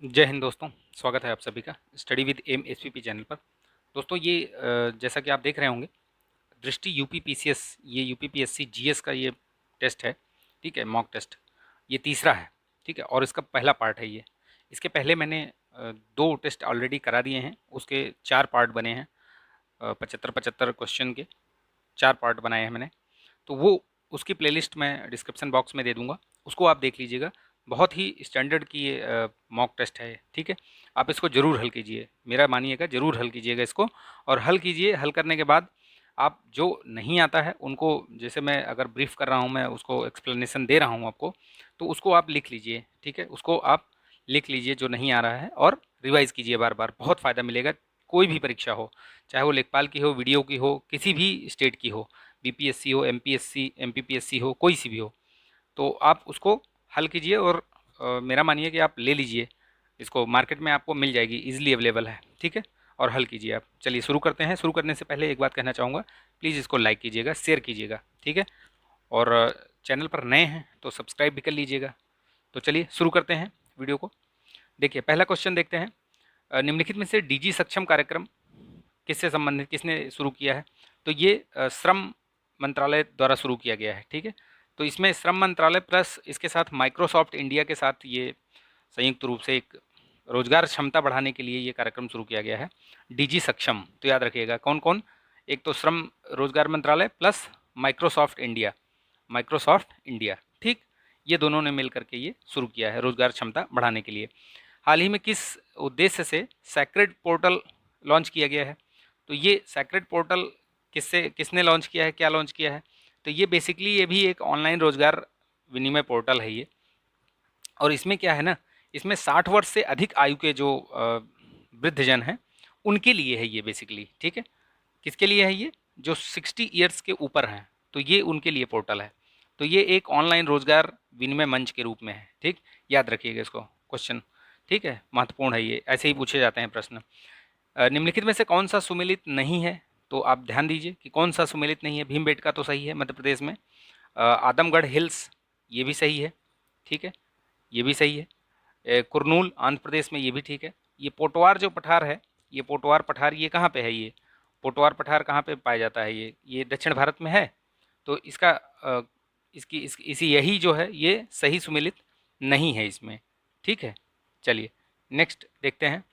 जय हिंद दोस्तों। स्वागत है आप सभी का study with M SPP channel पर। दोस्तों ये जैसा कि आप देख रहे होंगे, दृष्टि यूपी पीसीएस, ये यूपी पीएससी जीएस का ये टेस्ट है। ठीक है, मॉक टेस्ट ये तीसरा है। ठीक है, और इसका पहला पार्ट है ये। इसके पहले मैंने दो टेस्ट ऑलरेडी करा दिए हैं, उसके चार पार्ट बने हैं। 75 क्वेश्चन के चार पार्ट बनाए हैं मैंने। तो वो उसकी प्लेलिस्ट मैं डिस्क्रिप्शन बॉक्स में दे दूंगा, उसको आप देख लीजिएगा। बहुत ही स्टैंडर्ड की ये मॉक टेस्ट है। ठीक है, आप इसको ज़रूर हल कीजिए, मेरा मानिएगा, ज़रूर हल कीजिएगा इसको। और हल कीजिए, हल करने के बाद आप जो नहीं आता है उनको, जैसे मैं अगर ब्रीफ कर रहा हूँ, मैं उसको एक्सप्लेनेशन दे रहा हूँ आपको, तो उसको आप लिख लीजिए। ठीक है, उसको आप लिख लीजिए जो नहीं आ रहा है, और रिवाइज़ कीजिए बार बार, बहुत फ़ायदा मिलेगा। कोई भी परीक्षा हो, चाहे वो लेखपाल की हो, वीडियो की हो, किसी भी स्टेट की हो, बीपीएससी हो, एमपीएससी, एमपीपीएससी हो, कोई सी भी हो, तो आप उसको हल कीजिए। और मेरा मानिए कि आप ले लीजिए इसको, मार्केट में आपको मिल जाएगी, इजीली अवेलेबल है। ठीक है, और हल कीजिए आप। चलिए शुरू करते हैं। शुरू करने से पहले एक बात कहना चाहूँगा, प्लीज़ इसको लाइक कीजिएगा, शेयर कीजिएगा। ठीक है, और चैनल पर नए हैं तो सब्सक्राइब भी कर लीजिएगा। तो चलिए शुरू करते हैं वीडियो को। देखिए, पहला क्वेश्चन देखते हैं। निम्नलिखित में से डीजी सक्षम कार्यक्रम किससे संबंधित, किसने शुरू किया है? तो ये श्रम मंत्रालय द्वारा शुरू किया गया है। ठीक है, तो इसमें श्रम मंत्रालय प्लस इसके साथ माइक्रोसॉफ्ट इंडिया के साथ ये संयुक्त रूप से एक रोजगार क्षमता बढ़ाने के लिए ये कार्यक्रम शुरू किया गया है, डीजी सक्षम। तो याद रखिएगा कौन कौन, एक तो श्रम रोजगार मंत्रालय plus Microsoft India, Microsoft India. ठीक, ये दोनों ने मिल करके ये शुरू किया है रोजगार क्षमता बढ़ाने के लिए। हाल ही में किस उद्देश्य से सैक्रेड पोर्टल लॉन्च किया गया है? तो ये सैक्रेड पोर्टल किससे, किसने लॉन्च किया है, क्या लॉन्च किया है? तो ये बेसिकली ये भी एक ऑनलाइन रोजगार विनिमय पोर्टल है ये। और इसमें क्या है ना, इसमें 60 वर्ष से अधिक आयु के जो वृद्धजन हैं उनके लिए है ये बेसिकली। ठीक है, किसके लिए है ये? जो 60 ईयर्स के ऊपर हैं, तो ये उनके लिए पोर्टल है। तो ये एक ऑनलाइन रोजगार विनिमय मंच के रूप में है। ठीक, याद रखिएगा इसको क्वेश्चन। ठीक है, महत्वपूर्ण है ये, ऐसे ही पूछे जाते हैं प्रश्न। निम्नलिखित में से कौन सा सुमेलित नहीं है? तो आप ध्यान दीजिए कि कौन सा सुमेलित नहीं है। भीमबेटका तो सही है मध्य प्रदेश में, आदमगढ़ हिल्स ये भी सही है। ठीक है, ये भी सही है। कुरनूल आंध्र प्रदेश में, ये भी ठीक है। ये पोटवार जो पठार है, ये पोटवार पठार ये कहाँ पे है? ये पोटवार पठार कहाँ पे पाया जाता है? ये दक्षिण भारत में है। तो इसका इसकी इसी यही जो है ये सही सुमेलित नहीं है इसमें। ठीक है, चलिए नेक्स्ट देखते हैं।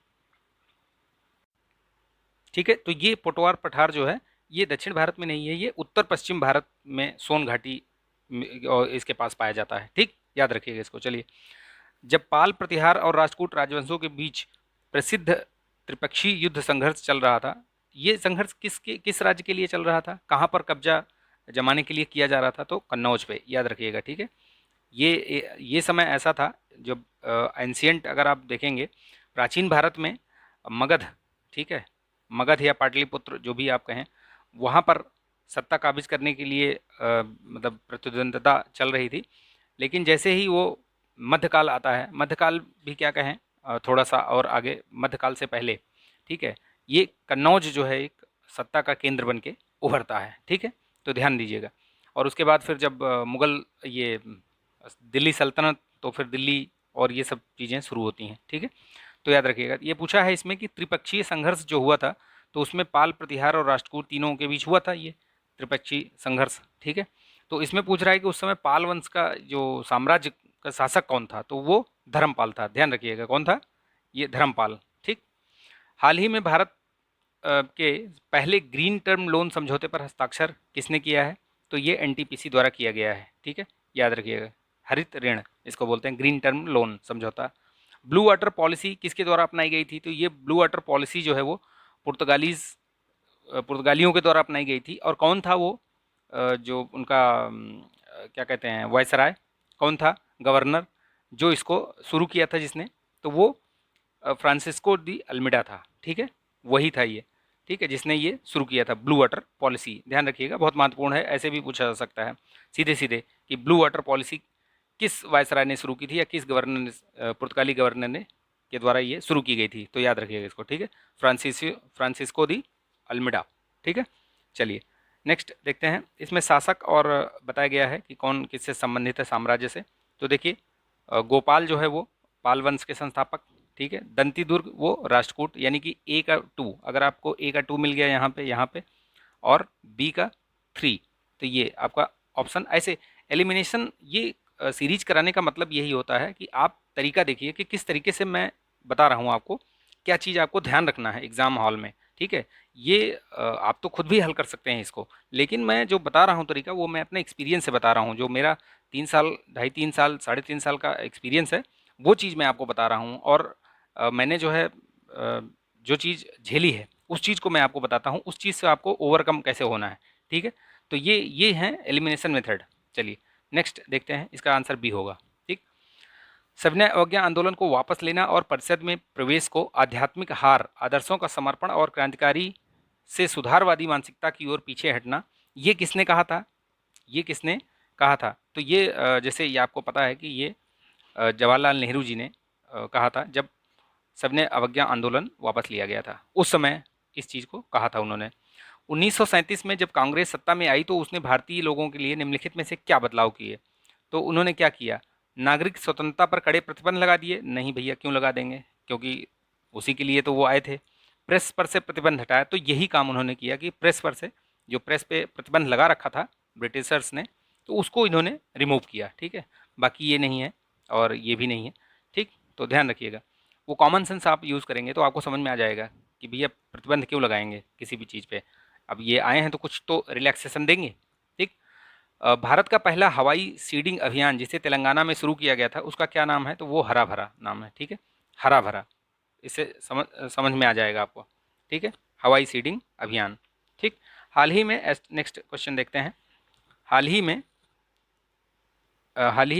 ठीक है, तो ये पोटवार पठार जो है ये दक्षिण भारत में नहीं है, ये उत्तर पश्चिम भारत में सोन घाटी और इसके पास पाया जाता है। ठीक, याद रखिएगा इसको। चलिए, जब पाल प्रतिहार और राजपूत राजवंशों के बीच प्रसिद्ध त्रिपक्षीय युद्ध संघर्ष चल रहा था, ये संघर्ष किस राज्य के लिए चल रहा था? कहाँ पर कब्जा जमाने के लिए किया जा रहा था? तो कन्नौज पे, याद रखिएगा। ठीक है, ये समय ऐसा था जब एंशियंट, अगर आप देखेंगे प्राचीन भारत में मगध, ठीक है, मगध या पाटलिपुत्र जो भी आप कहें, वहाँ पर सत्ता काबिज करने के लिए मतलब प्रतिद्वंदता चल रही थी। लेकिन जैसे ही वो मध्यकाल आता है, मध्यकाल भी क्या कहें, थोड़ा सा और आगे मध्यकाल से पहले, ठीक है, ये कन्नौज जो है एक सत्ता का केंद्र बन के उभरता है। ठीक है, तो ध्यान दीजिएगा। और उसके बाद फिर जब मुग़ल ये दिल्ली सल्तनत, तो फिर दिल्ली और ये सब चीज़ें शुरू होती हैं। ठीक है, तो याद रखिएगा। ये पूछा है इसमें कि त्रिपक्षीय संघर्ष जो हुआ था, तो उसमें पाल प्रतिहार और राष्ट्रकूट तीनों के बीच हुआ था ये त्रिपक्षीय संघर्ष। ठीक है, तो इसमें पूछ रहा है कि उस समय पाल वंश का जो साम्राज्य का शासक कौन था? तो वो धर्मपाल था। ध्यान रखिएगा कौन था? ये धर्मपाल। ठीक, हाल ही में भारत के पहले ग्रीन टर्म लोन समझौते पर हस्ताक्षर किसने किया है? तो ये एनटीपीसी द्वारा किया गया है। ठीक है, याद रखिएगा, हरित ऋण इसको बोलते हैं, ग्रीन टर्म लोन समझौता। ब्लू वाटर पॉलिसी किसके द्वारा अपनाई गई थी? तो ये ब्लू वाटर पॉलिसी जो है वो पुर्तगालियों के द्वारा अपनाई गई थी। और कौन था वो जो उनका क्या कहते हैं, वायसराय, कौन था गवर्नर जो इसको शुरू किया था जिसने? तो वो फ्रांसिस्को दी अल्मीडा था। ठीक है, वही था ये। ठीक है, जिसने ये शुरू किया था ब्लू वाटर पॉलिसी। ध्यान रखिएगा, बहुत महत्वपूर्ण है, ऐसे भी पूछा जा सकता है सीधे सीधे कि ब्लू वाटर पॉलिसी किस वायसराय ने शुरू की थी, या किस गवर्नर ने, पुर्तगाली गवर्नर ने के द्वारा ये शुरू की गई थी? तो याद रखिएगा इसको। ठीक है, फ्रांसिस्को दी अल्मीडा। ठीक है, चलिए नेक्स्ट देखते हैं। इसमें शासक और बताया गया है कि कौन किससे संबंधित है साम्राज्य से। तो देखिए, गोपाल जो है वो पाल वंश के संस्थापक। ठीक है। दंती दुर्ग वो राष्ट्रकूट, यानी कि ए का 2, अगर आपको ए का 2 मिल गया यहाँ पे और बी का 3, तो ये आपका ऑप्शन। ऐसे एलिमिनेशन ये सीरीज कराने का मतलब यही होता है कि आप तरीका देखिए कि किस तरीके से मैं बता रहा हूँ आपको, क्या चीज़ आपको ध्यान रखना है एग्ज़ाम हॉल में, ठीक है। ये आप तो खुद भी हल कर सकते हैं इसको, लेकिन मैं जो बता रहा हूँ तरीका वो मैं अपने एक्सपीरियंस से बता रहा हूँ, जो मेरा 3 साल, ढाई 3 साल, 3.5 साल का एक्सपीरियंस है, वो चीज़ मैं आपको बता रहा हूँ। और मैंने जो है जो चीज़ झेली है उस चीज़ को मैं आपको बताता हूँ, उस चीज़ से आपको ओवरकम कैसे होना है, ठीक है। तो ये हैं एलिमिनेशन मेथड। चलिए नेक्स्ट देखते हैं, इसका आंसर बी होगा, ठीक। सविनय अवज्ञा आंदोलन को वापस लेना और परिषद में प्रवेश को आध्यात्मिक हार, आदर्शों का समर्पण और क्रांतिकारी से सुधारवादी मानसिकता की ओर पीछे हटना, ये किसने कहा था? ये किसने कहा था? तो ये जैसे ये आपको पता है कि ये जवाहरलाल नेहरू जी ने कहा था, जब सबने अवज्ञा आंदोलन वापस लिया गया था, उस समय इस चीज़ को कहा था उन्होंने। 1937 में जब कांग्रेस सत्ता में आई तो उसने भारतीय लोगों के लिए निम्नलिखित में से क्या बदलाव किए? तो उन्होंने क्या किया? नागरिक स्वतंत्रता पर कड़े प्रतिबंध लगा दिए। नहीं भैया, क्यों लगा देंगे, क्योंकि उसी के लिए तो वो आए थे। प्रेस पर से प्रतिबंध हटाया, तो यही काम उन्होंने किया कि प्रेस पर से, जो प्रेस पे प्रतिबंध लगा रखा था ब्रिटिशर्स ने, तो उसको इन्होंने रिमूव किया, ठीक है। बाकी ये नहीं है और ये भी नहीं है, ठीक। तो ध्यान रखिएगा, वो कॉमन सेंस आप यूज़ करेंगे तो आपको समझ में आ जाएगा कि भैया प्रतिबंध क्यों लगाएंगे किसी भी चीज़ पे। अब ये आए हैं तो कुछ तो रिलैक्सेशन देंगे, ठीक। भारत का पहला हवाई सीडिंग अभियान जिसे तेलंगाना में शुरू किया गया था, उसका क्या नाम है? तो वो हरा भरा नाम है, ठीक है। हरा भरा, इससे समझ में आ जाएगा आपको, ठीक है। हवाई सीडिंग अभियान, ठीक। हाल ही में, नेक्स्ट क्वेश्चन देखते हैं। हाल ही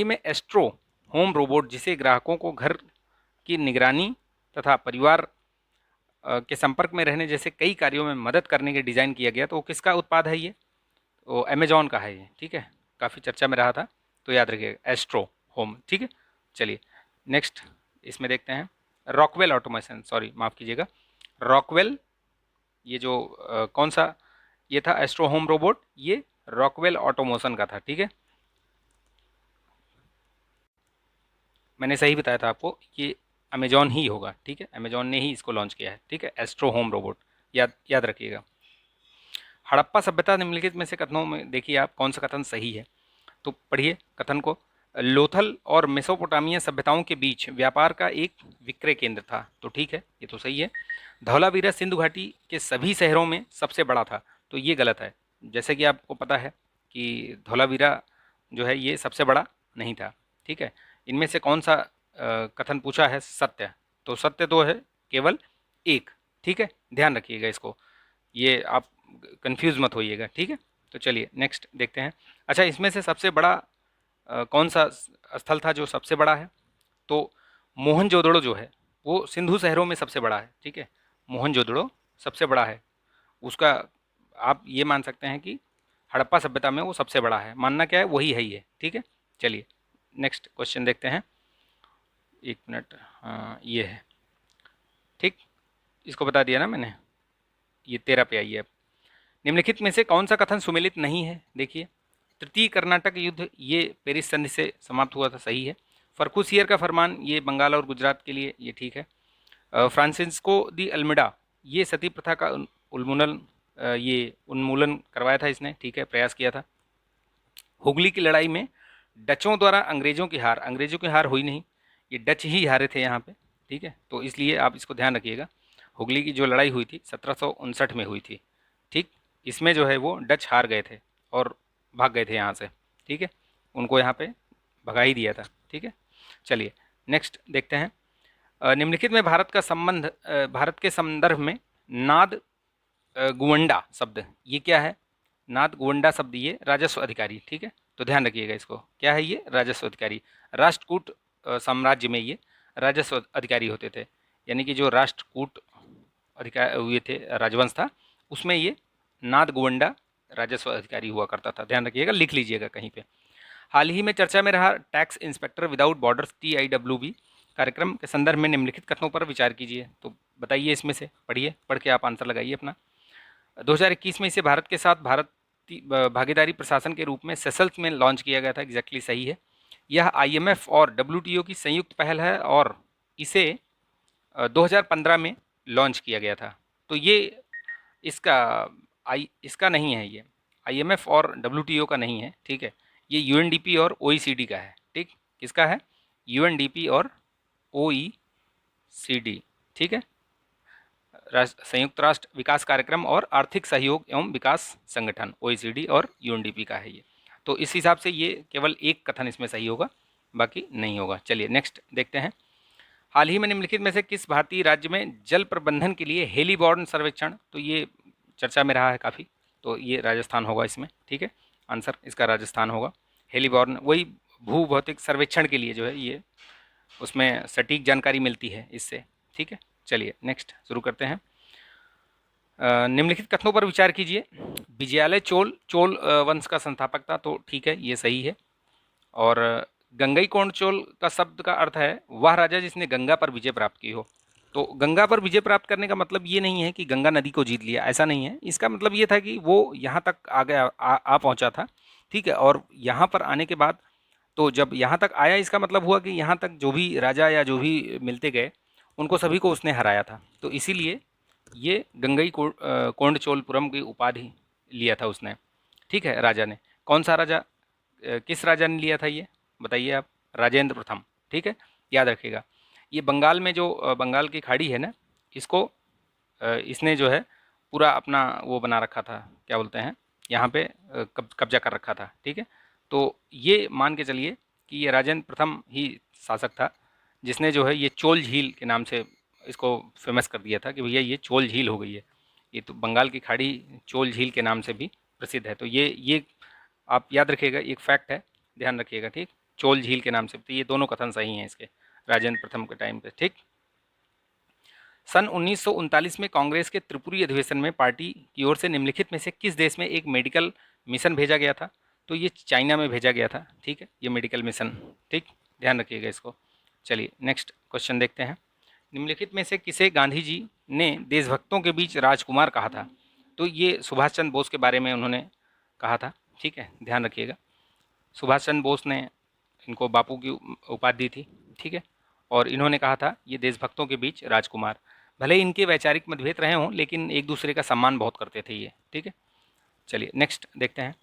में एस्ट्रो होम रोबोट, जिसे ग्राहकों को घर की निगरानी तथा परिवार के संपर्क में रहने जैसे कई कार्यों में मदद करने के डिज़ाइन किया गया, तो वो किसका उत्पाद है ये? वो अमेजॉन का है ये, ठीक है। काफ़ी चर्चा में रहा था, तो याद रखिएगा एस्ट्रो होम, ठीक है। चलिए नेक्स्ट इसमें देखते हैं। रॉकवेल ऑटोमेशन, सॉरी माफ़ कीजिएगा, रॉकवेल, ये जो कौन सा ये था एस्ट्रो होम रोबोट, ये रॉकवेल ऑटोमोशन का था, ठीक है। मैंने सही बताया था आपको, ये अमेजॉन ही होगा, ठीक है। अमेजॉन ने ही इसको लॉन्च किया है, ठीक है, एस्ट्रो होम रोबोट, याद याद रखिएगा। हड़प्पा सभ्यता निम्नलिखित में से कथनों में देखिए आप कौन सा कथन सही है, तो पढ़िए कथन को। लोथल और मेसोपोटामिया सभ्यताओं के बीच व्यापार का एक विक्रय केंद्र था, तो ठीक है, ये तो सही है। धौलावीरा सिंधु घाटी के सभी शहरों में सबसे बड़ा था, तो ये गलत है। जैसे कि आपको पता है कि धौलावीरा जो है ये सबसे बड़ा नहीं था, ठीक है। इनमें से कौन सा कथन पूछा है सत्य, तो सत्य तो है केवल एक, ठीक है। ध्यान रखिएगा इसको, ये आप कंफ्यूज मत होइएगा, ठीक है। तो चलिए नेक्स्ट देखते हैं। अच्छा, इसमें से सबसे बड़ा कौन सा स्थल था जो सबसे बड़ा है? तो मोहनजोदड़ो जो है वो सिंधु शहरों में सबसे बड़ा है, ठीक है। मोहनजोदड़ो सबसे बड़ा है, उसका आप ये मान सकते हैं कि हड़प्पा सभ्यता में वो सबसे बड़ा है, मानना क्या है, वही है ये, ठीक है। चलिए नेक्स्ट क्वेश्चन देखते हैं। एक मिनट, हाँ ये है, ठीक। इसको बता दिया ना मैंने, ये 13 पे आई है। निम्नलिखित में से कौन सा कथन सुमेलित नहीं है? देखिए, तृतीय कर्नाटक युद्ध ये पेरिस संधि से समाप्त हुआ था, सही है। फर्कुसियर का फरमान ये बंगाल और गुजरात के लिए, ये ठीक है। फ्रांसिस्को दी अल्मिडा, ये सती प्रथा का उन्मूलन ये उन्मूलन करवाया था इसने, ठीक है, प्रयास किया था। हुगली की लड़ाई में डचों द्वारा अंग्रेजों की हार, अंग्रेजों की हार हुई नहीं, ये डच ही हारे थे यहाँ पे, ठीक है। तो इसलिए आप इसको ध्यान रखिएगा, हुगली की जो लड़ाई हुई थी 1759 में हुई थी, ठीक। इसमें जो है वो डच हार गए थे और भाग गए थे यहाँ से, ठीक है। उनको यहाँ पे भगा ही दिया था, ठीक है। चलिए नेक्स्ट देखते हैं। निम्नलिखित में भारत का संबंध, भारत के संदर्भ में नाद गुवंडा शब्द, ये क्या है? नाद गुवंडा शब्द ये राजस्व अधिकारी, ठीक है। तो ध्यान रखिएगा इसको, क्या है ये? राजस्व अधिकारी। राष्ट्रकूट साम्राज्य में ये राजस्व अधिकारी होते थे, यानी कि जो राष्ट्रकूट अधिकार हुए थे राजवंश था, उसमें ये नाद गुवंडा राजस्व अधिकारी हुआ करता था, ध्यान रखिएगा, लिख लीजिएगा कहीं पे। हाल ही में चर्चा में रहा tax inspector without borders TIWB कार्यक्रम के संदर्भ में निम्नलिखित कथनों पर विचार कीजिए, तो बताइए इसमें से, पढ़िए, पढ़ के आप आंसर लगाइए अपना। 2021 में इसे भारत के साथ भारतीय भागीदारी प्रशासन के रूप में सेशल्स में लॉन्च किया गया था, एग्जैक्टली सही है। यह IMF और WTO की संयुक्त पहल है और इसे 2015 में लॉन्च किया गया था। तो ये इसका इसका नहीं है, ये आईएमएफ और डब्ल्यूटीओ का नहीं है, ठीक है। ये यूएनडीपी और ओईसीडी का है, ठीक। किसका है? यूएनडीपी और ओईसीडी, ठीक है। संयुक्त राष्ट्र विकास कार्यक्रम और आर्थिक सहयोग एवं विकास संगठन, ओईसीडी और यूएनडीपी का है ये। तो इस हिसाब से ये केवल एक कथन इसमें सही होगा, बाकी नहीं होगा। चलिए नेक्स्ट देखते हैं। हाल ही में निम्नलिखित में से किस भारतीय राज्य में जल प्रबंधन के लिए हेलीबॉर्न सर्वेक्षण, तो ये चर्चा में रहा है काफ़ी, तो ये राजस्थान होगा इसमें, ठीक है। आंसर इसका राजस्थान होगा। हेलीबॉर्न वही भू भौतिक सर्वेक्षण के लिए जो है ये, उसमें सटीक जानकारी मिलती है इससे, ठीक है। चलिए नेक्स्ट शुरू करते हैं। निम्नलिखित कथनों पर विचार कीजिए। विजयालय चोल चोल वंश का संस्थापक था, तो ठीक है, ये सही है। और गंगईकोंड चोल का शब्द का अर्थ है वह राजा जिसने गंगा पर विजय प्राप्त की हो। तो गंगा पर विजय प्राप्त करने का मतलब ये नहीं है कि गंगा नदी को जीत लिया, ऐसा नहीं है। इसका मतलब ये था कि वो यहाँ तक आ गया, आ पहुँचा था, ठीक है। और यहाँ पर आने के बाद, तो जब यहाँ तक आया, इसका मतलब हुआ कि यहाँ तक जो भी राजा या जो भी मिलते गए उनको सभी को उसने हराया था। तो इसीलिए ये कोंड चोलपुरम की उपाधि लिया था उसने, ठीक है, राजा ने। कौन सा राजा, किस राजा ने लिया था ये बताइए आप? राजेंद्र प्रथम, ठीक है, याद रखिएगा। ये बंगाल में जो बंगाल की खाड़ी है ना, इसको इसने जो है पूरा अपना वो बना रखा था, क्या बोलते हैं, यहाँ पे कब्जा कर रखा था, ठीक है। तो ये मान के चलिए कि ये राजेंद्र प्रथम ही शासक था जिसने जो है ये चोल झील के नाम से इसको फेमस कर दिया था कि भैया ये चोल झील हो गई है। ये तो बंगाल की खाड़ी चोल झील के नाम से भी प्रसिद्ध है। तो ये आप याद रखिएगा, एक फैक्ट है, ध्यान रखिएगा, ठीक। चोल झील के नाम से, तो ये दोनों कथन सही हैं इसके, राजेंद्र प्रथम के टाइम पे, ठीक। सन 1939 में कांग्रेस के त्रिपुरी अधिवेशन में पार्टी की ओर से निम्नलिखित में से किस देश में एक मेडिकल मिशन भेजा गया था? तो ये चाइना में भेजा गया था, ठीक है, ये मेडिकल मिशन, ठीक, ध्यान रखिएगा इसको। चलिए नेक्स्ट क्वेश्चन देखते हैं। निम्नलिखित में से किसे गांधी जी ने देशभक्तों के बीच राजकुमार कहा था? तो ये सुभाष चंद्र बोस के बारे में उन्होंने कहा था, ठीक है, ध्यान रखिएगा। सुभाष चंद्र बोस ने इनको बापू की उपाधि दी थी, ठीक है। और इन्होंने कहा था ये देशभक्तों के बीच राजकुमार। भले ही इनके वैचारिक मतभेद रहे हों, लेकिन एक दूसरे का सम्मान बहुत करते थे ये, ठीक है। चलिए नेक्स्ट देखते हैं।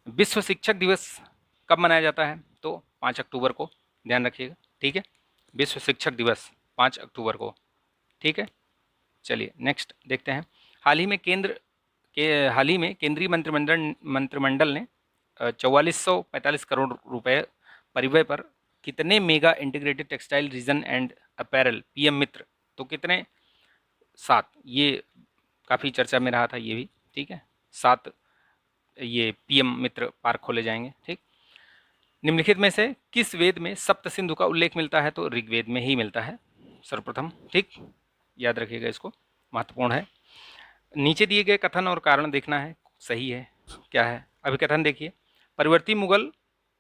विश्व शिक्षक दिवस कब मनाया जाता है? तो 5 अक्टूबर को, ध्यान रखिएगा, ठीक है। विश्व शिक्षक दिवस 5 अक्टूबर को, ठीक है। चलिए नेक्स्ट देखते हैं। हाल ही में केंद्रीय मंत्रिमंडल ने 4445 करोड़ रुपए परिव्यय पर कितने mega integrated textile region and apparel PM Mitra, तो कितने? 7, ये काफ़ी चर्चा में रहा था ये भी, ठीक है। 7 ये पीएम मित्र पार्क खोले जाएंगे, ठीक। निम्नलिखित में से किस वेद में सप्त सिंधु का उल्लेख मिलता है? तो ऋग्वेद में ही मिलता है सर्वप्रथम, ठीक, याद रखिएगा इसको, महत्वपूर्ण है। नीचे दिए गए कथन और कारण देखना है, सही है क्या है। अभी कथन देखिए। परिवर्ती मुगल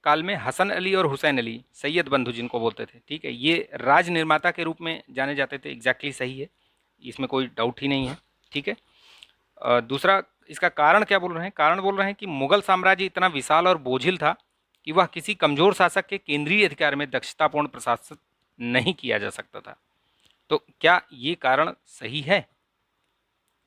काल में हसन अली और हुसैन अली सैयद बंधु जिनको बोलते थे, ठीक है, ये राज निर्माता के रूप में जाने जाते थे, एग्जैक्टली सही है, इसमें कोई डाउट ही नहीं है, ठीक है। दूसरा इसका कारण क्या बोल रहे हैं? कारण बोल रहे हैं कि मुगल साम्राज्य इतना विशाल और बोझिल था कि वह किसी कमजोर शासक के केंद्रीय अधिकार में दक्षतापूर्ण प्रशासन नहीं किया जा सकता था। तो क्या ये कारण सही है?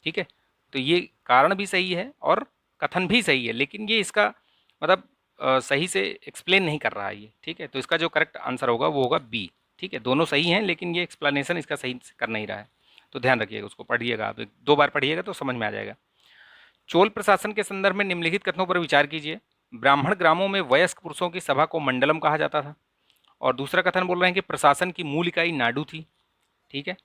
ठीक है, तो ये कारण भी सही है और कथन भी सही है, लेकिन ये इसका मतलब सही से एक्सप्लेन नहीं कर रहा है ये, ठीक है। तो इसका जो करेक्ट आंसर होगा वो होगा बी, ठीक है। दोनों सही हैं, लेकिन ये एक्सप्लेनेशन इसका सही से कर नहीं रहा है। तो ध्यान रखिएगा, उसको पढ़िएगा आप, 2 बार पढ़िएगा तो समझ में आ जाएगा। चोल प्रशासन के संदर्भ में निम्नलिखित कथनों पर विचार कीजिए। ब्राह्मण ग्रामों में वयस्क पुरुषों की सभा को मंडलम कहा जाता था। और दूसरा कथन बोल रहे हैं कि प्रशासन की मूल इकाई नाडू थी, ठीक है।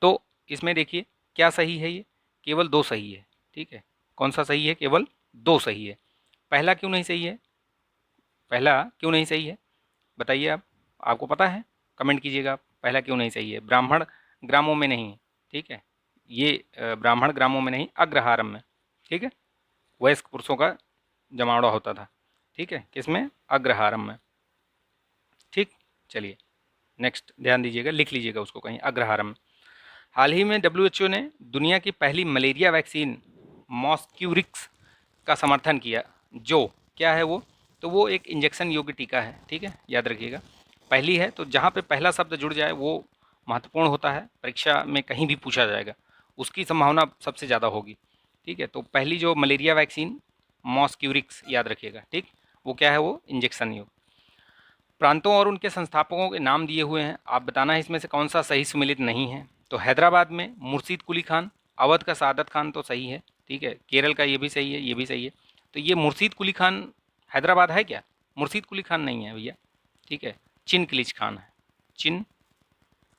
तो इसमें देखिए क्या सही है, ये केवल 2 सही है, ठीक है। कौन सा सही है? केवल 2 सही है। पहला क्यों नहीं सही है? पहला क्यों नहीं सही है बताइए आप, आपको पता है? कमेंट कीजिएगा आप, पहला क्यों नहीं सही है? ब्राह्मण ग्रामों में नहीं, ठीक है, ये ब्राह्मण ग्रामों में नहीं, अग्रहारम में, ठीक है, वयस्क पुरुषों का जमावड़ा होता था, ठीक है, किसमें? अग्रहारम में, ठीक। चलिए नेक्स्ट ध्यान दीजिएगा, लिख लीजिएगा उसको कहीं, अग्रहारम। हाल ही में डब्ल्यूएचओ ने दुनिया की पहली मलेरिया वैक्सीन मॉस्क्यूरिक्स का समर्थन किया, जो क्या है वो? तो वो एक इंजेक्शन योग्य टीका है, ठीक है, याद रखिएगा, पहली है। तो जहाँ पे पहला शब्द जुड़ जाए वो महत्वपूर्ण होता है, परीक्षा में कहीं भी पूछा जाएगा, उसकी संभावना सबसे ज़्यादा होगी। ठीक है, तो पहली जो मलेरिया वैक्सीन मॉस्क्यूरिक्स, याद रखिएगा। ठीक, वो क्या है, वो इंजेक्शन योग। प्रांतों और उनके संस्थापकों के नाम दिए हुए हैं, आप बताना है इसमें से कौन सा सही सुमेलित नहीं है। तो हैदराबाद में मुर्शीद कुली खान, अवध का सादत खान तो सही है। ठीक है, केरल का ये भी सही है, ये भी सही है। तो ये मुर्शीद कुली खान हैदराबाद है क्या? मुर्शीद कुली खान नहीं है भैया। ठीक है, चिन किलिच खान है, चिन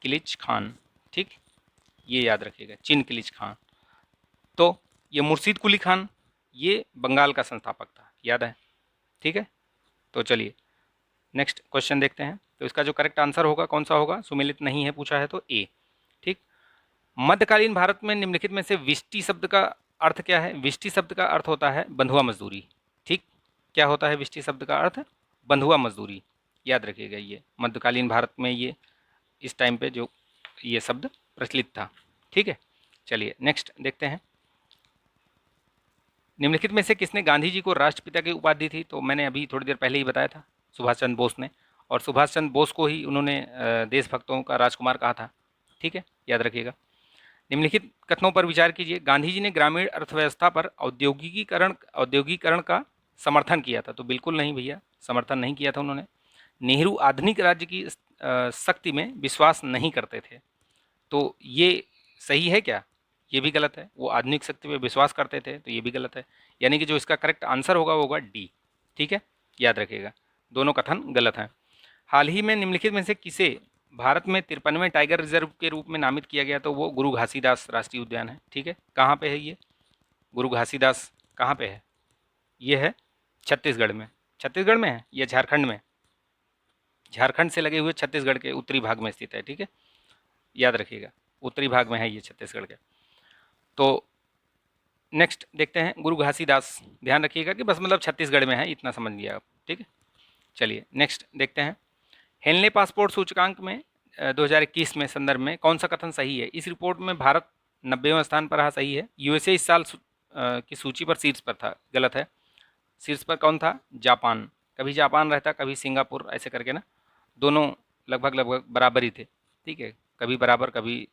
किलिच खान। ठीक, ये याद रखिएगा, चिन किलिच खान। तो ये मुर्शीद कुली खान ये बंगाल का संस्थापक था, याद है। ठीक है, तो चलिए नेक्स्ट क्वेश्चन देखते हैं। तो इसका जो करेक्ट आंसर होगा कौन सा होगा, सुमेलित नहीं है पूछा है तो ए। ठीक, मध्यकालीन भारत में निम्नलिखित में से विष्टि शब्द का अर्थ क्या है? विष्टि शब्द का अर्थ होता है बंधुआ मजदूरी। ठीक, क्या होता है विष्टि शब्द का अर्थ? बंधुआ मजदूरी, याद रखिएगा। ये मध्यकालीन भारत में ये इस टाइम पे जो ये शब्द प्रचलित था। ठीक है, चलिए नेक्स्ट देखते हैं। निम्नलिखित में से किसने गांधी जी को राष्ट्रपिता की उपाधि दी थी? तो मैंने अभी थोड़ी देर पहले ही बताया था, सुभाष चंद्र बोस ने। और सुभाष चंद्र बोस को ही उन्होंने देशभक्तों का राजकुमार कहा था। ठीक है, याद रखिएगा। निम्नलिखित कथनों पर विचार कीजिए। गांधी जी ने ग्रामीण अर्थव्यवस्था पर औद्योगिकीकरण का समर्थन किया था। तो बिल्कुल नहीं भैया, समर्थन नहीं किया था उन्होंने। नेहरू आधुनिक राज्य की शक्ति में विश्वास नहीं करते थे। तो ये सही है क्या? ये भी गलत है। वो आधुनिक शक्ति पे विश्वास करते थे, तो ये भी गलत है। यानी कि जो इसका करेक्ट आंसर होगा वो होगा डी। ठीक है, याद रखिएगा, दोनों कथन गलत हैं। हाल ही में निम्नलिखित में से किसे भारत में 53वें टाइगर रिजर्व के रूप में नामित किया गया? तो वो गुरु घासीदास राष्ट्रीय उद्यान है। ठीक है, कहाँ पे है ये गुरु घासीदास, कहाँ पे है? ये है छत्तीसगढ़ में। छत्तीसगढ़ में है या झारखंड में? झारखंड से लगे हुए छत्तीसगढ़ के उत्तरी भाग में स्थित है। ठीक है, याद रखिएगा, उत्तरी भाग में है ये छत्तीसगढ़ के। तो नेक्स्ट देखते हैं गुरु घासीदास, ध्यान रखिएगा कि बस मतलब छत्तीसगढ़ में है, इतना समझ लिया आप। ठीक है, चलिए नेक्स्ट देखते हैं। हेनले पासपोर्ट सूचकांक में 2021 में संदर्भ में कौन सा कथन सही है? इस रिपोर्ट में भारत 90वें स्थान पर रहा, सही है। यूएसए इस साल की सूची पर शीर्ष पर था, गलत है। शीर्ष पर कौन था? जापान। कभी जापान रहता, कभी सिंगापुर, ऐसे करके ना, दोनों लगभग लगभग बराबर ही थे। ठीक है, कभी बराबर कभी,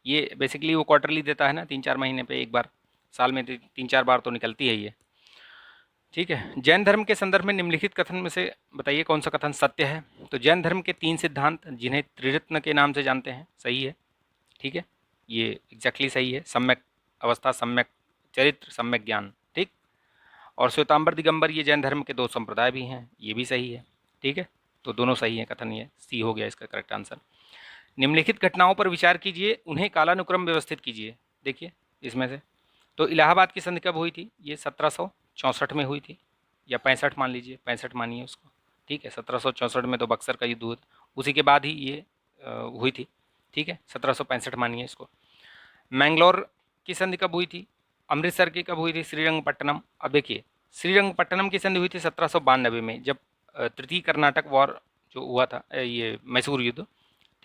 ये बेसिकली वो क्वार्टरली देता है ना, 3-4 महीने पे एक बार, साल में 3-4 बार तो निकलती है ये। ठीक है, जैन धर्म के संदर्भ में निम्नलिखित कथन में से बताइए कौन सा कथन सत्य है? तो जैन धर्म के 3 सिद्धांत जिन्हें त्रिरत्न के नाम से जानते हैं, सही है। ठीक है, ये एग्जैक्टली सही है। सम्यक अवस्था, सम्यक चरित्र, सम्यक ज्ञान। ठीक, और श्वेतांबर दिगंबर ये जैन धर्म के 2 संप्रदाय भी हैं, ये भी सही है। ठीक है, तो दोनों सही हैं कथन, ये सी हो गया इसका करेक्ट आंसर। निम्नलिखित घटनाओं पर विचार कीजिए, उन्हें कालानुक्रम व्यवस्थित कीजिए। देखिए इसमें से, तो इलाहाबाद की संधि कब हुई थी? ये 1764 में हुई थी, या 65 मान लीजिए, 65 मानिए उसको। ठीक है, 1764 में तो बक्सर का युद्ध हुआ, उसी के बाद ही ये हुई थी। ठीक है, 1765 मानिए इसको। मैंगलोर की संधि कब हुई थी? अमृतसर की कब हुई थी? श्रीरंगपट्टनम। अब देखिए, श्रीरंगपट्टनम की संधि हुई थी 1792 में, जब तृतीय कर्नाटक वॉर जो हुआ था, ये मैसूर युद्ध।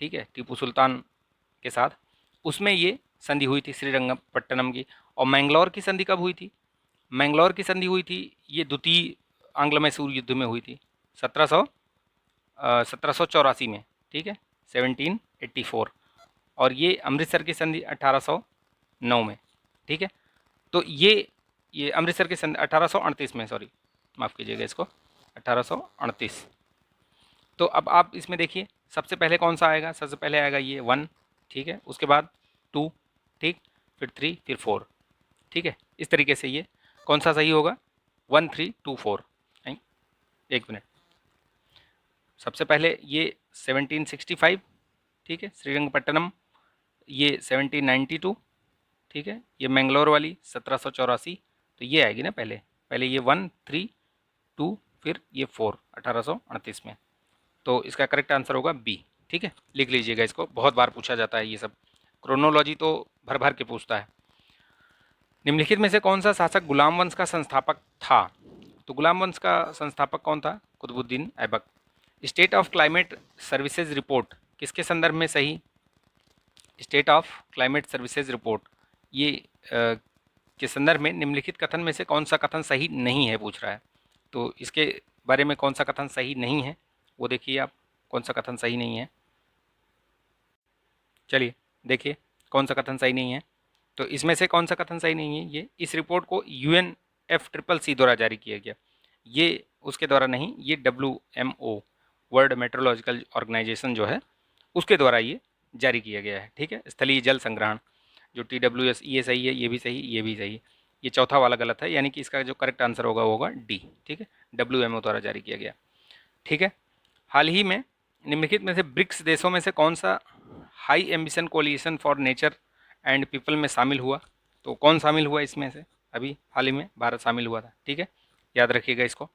ठीक है, टीपू सुल्तान के साथ, उसमें ये संधि हुई थी श्रीरंगपट्टनम की। और मैंगलोर की संधि कब हुई थी? मैंगलोर की संधि हुई थी, ये द्वितीय आंग्ल मैसूर युद्ध में हुई थी, 1784 में। ठीक है, 1784। और ये अमृतसर की संधि 1809 में। ठीक है, तो ये अमृतसर की संधि 1838 में, सॉरी माफ़ कीजिएगा इसको, 1838। तो अब आप इसमें देखिए, सबसे पहले कौन सा आएगा? सबसे पहले आएगा ये 1। ठीक है, उसके बाद 2, ठीक, फिर 3, फिर 4। ठीक है, इस तरीके से ये कौन सा सही होगा? 1, 3, 2, 4। एक मिनट, सबसे पहले ये 1765। ठीक है, श्रीरंगपट्टनम ये 1792। ठीक है, ये मैंगलोर वाली 1784। तो ये आएगी ना पहले, पहले ये 1, 3, 2, फिर ये 4, 1838 में। तो इसका करेक्ट आंसर होगा बी। ठीक है, लिख लीजिएगा इसको, बहुत बार पूछा जाता है ये सब, क्रोनोलॉजी तो भर भर के पूछता है। निम्नलिखित में से कौन सा शासक गुलाम वंश का संस्थापक था? तो गुलाम वंश का संस्थापक कौन था? Qutubuddin Aibak. State of climate services report किसके संदर्भ में सही? State of climate services report ये के संदर्भ में निम्नलिखित कथन में से कौन सा कथन सही नहीं है पूछ रहा है। तो इसके बारे में कौन सा कथन सही नहीं है वो देखिए आप, कौन सा कथन सही नहीं है। चलिए देखिए कौन सा कथन सही नहीं है। तो इसमें से कौन सा कथन सही नहीं है? ये इस रिपोर्ट को UNFCCC द्वारा जारी किया गया, ये उसके द्वारा नहीं, ये WMO वर्ल्ड मेट्रोलॉजिकल ऑर्गेनाइजेशन जो है उसके द्वारा ये जारी किया गया है। ठीक है, स्थलीय जल संग्रहण जो TWS, ये सही है, ये भी सही, ये भी सही। ये चौथा वाला गलत है, यानी कि इसका जो करेक्ट आंसर होगा वो होगा डी। ठीक है, WMO द्वारा जारी किया गया। ठीक है, हाल ही में निम्नलिखित में से ब्रिक्स देशों में से कौन सा high ambition coalition for nature and people में शामिल हुआ? तो कौन शामिल हुआ इसमें से? अभी हाल ही में भारत शामिल हुआ था। ठीक है, याद रखिएगा इसको।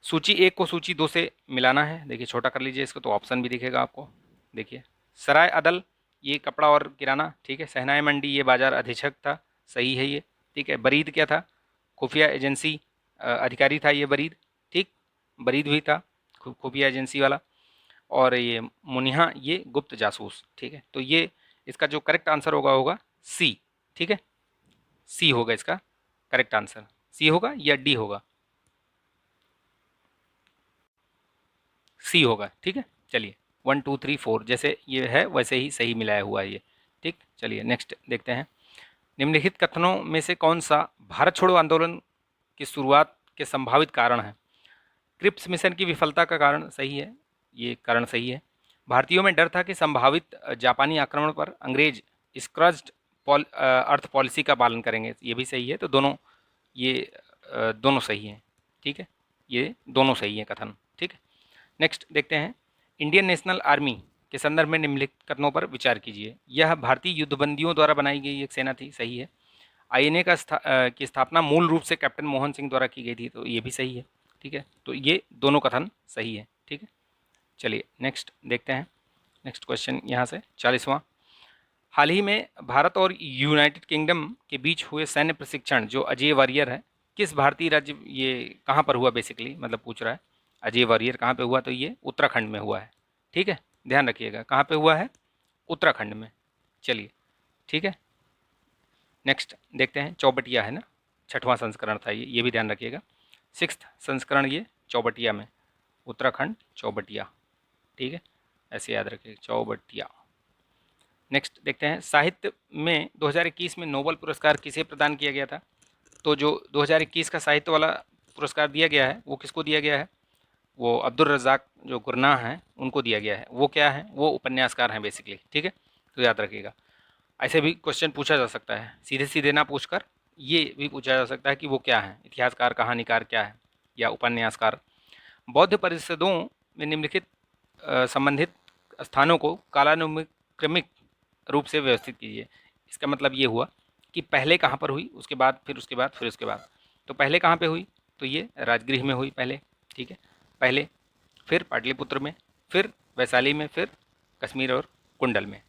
सूची 1 को सूची 2 से मिलाना है। देखिए छोटा कर लीजिए इसको तो ऑप्शन भी दिखेगा आपको। देखिए सराय अदल ये कपड़ा और किराना। ठीक है, सहनाई मंडी ये बाजार अधीक्षक था, सही है ये। ठीक है, बरीद क्या था? खुफिया एजेंसी अधिकारी था ये बरीद। ठीक, बरीद भी था खुफिया एजेंसी वाला। और ये मुनिहा ये गुप्त जासूस। ठीक है, तो ये इसका जो करेक्ट आंसर होगा होगा सी। ठीक है, सी होगा इसका करेक्ट आंसर। सी होगा या डी होगा? सी होगा। ठीक है, चलिए 1 2 3 4 जैसे ये है वैसे ही सही मिलाया हुआ है ये। ठीक, चलिए नेक्स्ट देखते हैं। निम्नलिखित कथनों में से कौन सा भारत छोड़ो आंदोलन की शुरुआत के संभावित कारण है? क्रिप्स मिशन की विफलता का कारण सही है, ये कारण सही है। भारतीयों में डर था कि संभावित जापानी आक्रमण पर अंग्रेज स्क्रज्ड अर्थ पॉलिसी का पालन करेंगे, ये भी सही है। तो दोनों ये दोनों सही हैं। ठीक है, ये दोनों सही हैं कथन। ठीक है, नेक्स्ट देखते हैं। इंडियन नेशनल आर्मी के संदर्भ में निम्नलिखित कथनों पर विचार कीजिए। यह भारतीय युद्धबंदियों द्वारा बनाई गई एक सेना थी, सही है। INA की स्थापना मूल रूप से कैप्टन मोहन सिंह द्वारा की गई थी, तो ये भी सही है। ठीक है, तो ये दोनों कथन सही है। ठीक है, चलिए नेक्स्ट देखते हैं। नेक्स्ट क्वेश्चन यहाँ से 40वां। हाल ही में भारत और यूनाइटेड किंगडम के बीच हुए सैन्य प्रशिक्षण जो अजय वॉरियर है, किस भारतीय राज्य, ये कहाँ पर हुआ बेसिकली, मतलब पूछ रहा है अजय वॉरियर कहाँ पे हुआ? तो ये उत्तराखंड में हुआ है। ठीक है, ध्यान रखिएगा कहाँ पे हुआ है? उत्तराखंड में। चलिए ठीक है, नेक्स्ट देखते हैं। चौबटिया है ना, 6वां संस्करण था ये भी ध्यान रखिएगा। 6th संस्करण ये चौबटिया में, उत्तराखंड चौबटिया। ठीक है, ऐसे याद रखिए चौबटिया। नेक्स्ट देखते हैं। साहित्य में 2021 में नोबेल पुरस्कार किसे प्रदान किया गया था? तो जो 2021 का साहित्य वाला पुरस्कार दिया गया है वो किसको दिया गया है? वो अब्दुल रज़ाक जो गुरनाह हैं उनको दिया गया है। वो क्या है? वो उपन्यासकार हैं बेसिकली। ठीक है, तो याद रखिएगा। ऐसे भी क्वेश्चन पूछा जा सकता है, सीधे सीधे ना पूछकर ये भी पूछा जा सकता है कि वो क्या है, इतिहासकार कहानीकार क्या है, या उपन्यासकार। बौद्ध परिषदों में निम्नलिखित संबंधित स्थानों को कालानुक्रमिक रूप से व्यवस्थित कीजिए। इसका मतलब ये हुआ कि पहले कहाँ पर हुई, उसके बाद फिर उसके बाद फिर उसके बाद। तो पहले कहाँ पे हुई? तो ये राजगृह में हुई पहले। ठीक है, पहले, फिर पाटलिपुत्र में, फिर वैशाली में, फिर कश्मीर और कुंडल में।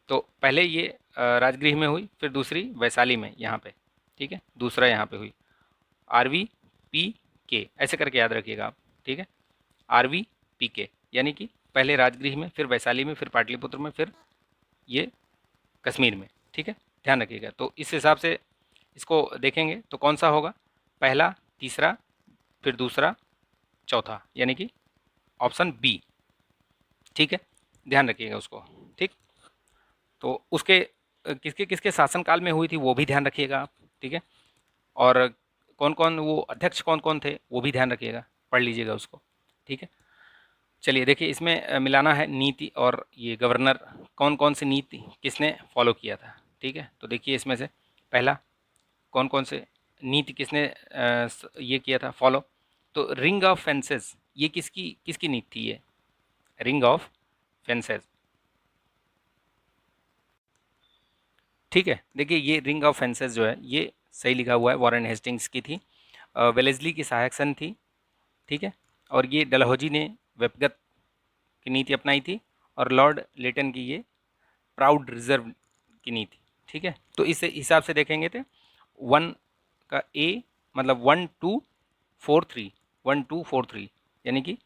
तो पहले ये राजगृह में हुई, फिर दूसरी वैशाली में यहाँ पे। ठीक है, दूसरा यहाँ पे हुई RVPK, ऐसे करके याद रखिएगा आप। ठीक है, RVPK यानी कि पहले राजगृह में, फिर वैशाली में, फिर पाटलिपुत्र में, फिर ये कश्मीर में। ठीक है, ध्यान रखिएगा। तो इस हिसाब से इसको देखेंगे तो कौन सा होगा? पहला, तीसरा, फिर दूसरा, चौथा, यानी कि ऑप्शन बी। ठीक है, ध्यान रखिएगा उसको। ठीक, तो उसके किसके किसके शासनकाल में हुई थी वो भी ध्यान रखिएगा आप। ठीक है, और कौन कौन वो अध्यक्ष कौन कौन थे वो भी ध्यान रखिएगा, पढ़ लीजिएगा उसको। ठीक है, चलिए देखिए इसमें मिलाना है नीति और ये गवर्नर, कौन कौन सी नीति किसने फॉलो किया था। ठीक है, तो देखिए इसमें से पहला कौन कौन से नीति किसने ये किया था फॉलो? तो रिंग ऑफ फेंसेस ये किसकी किसकी नीति थी? ये रिंग ऑफ फेंसेस। ठीक है, देखिए ये रिंग ऑफ फेंसेस जो है ये सही लिखा हुआ है, वॉरेन हेस्टिंग्स की थी। वेलेस्ली की सहायक सन थी। ठीक है, और ये डलहौजी ने व्यक्तिगत की नीति अपनाई थी, और लॉर्ड लेटन की ये प्राउड रिजर्व की नीति। ठीक है, तो इस हिसाब से देखेंगे तो 1 का ए मतलब 1243, 1243 यानी कि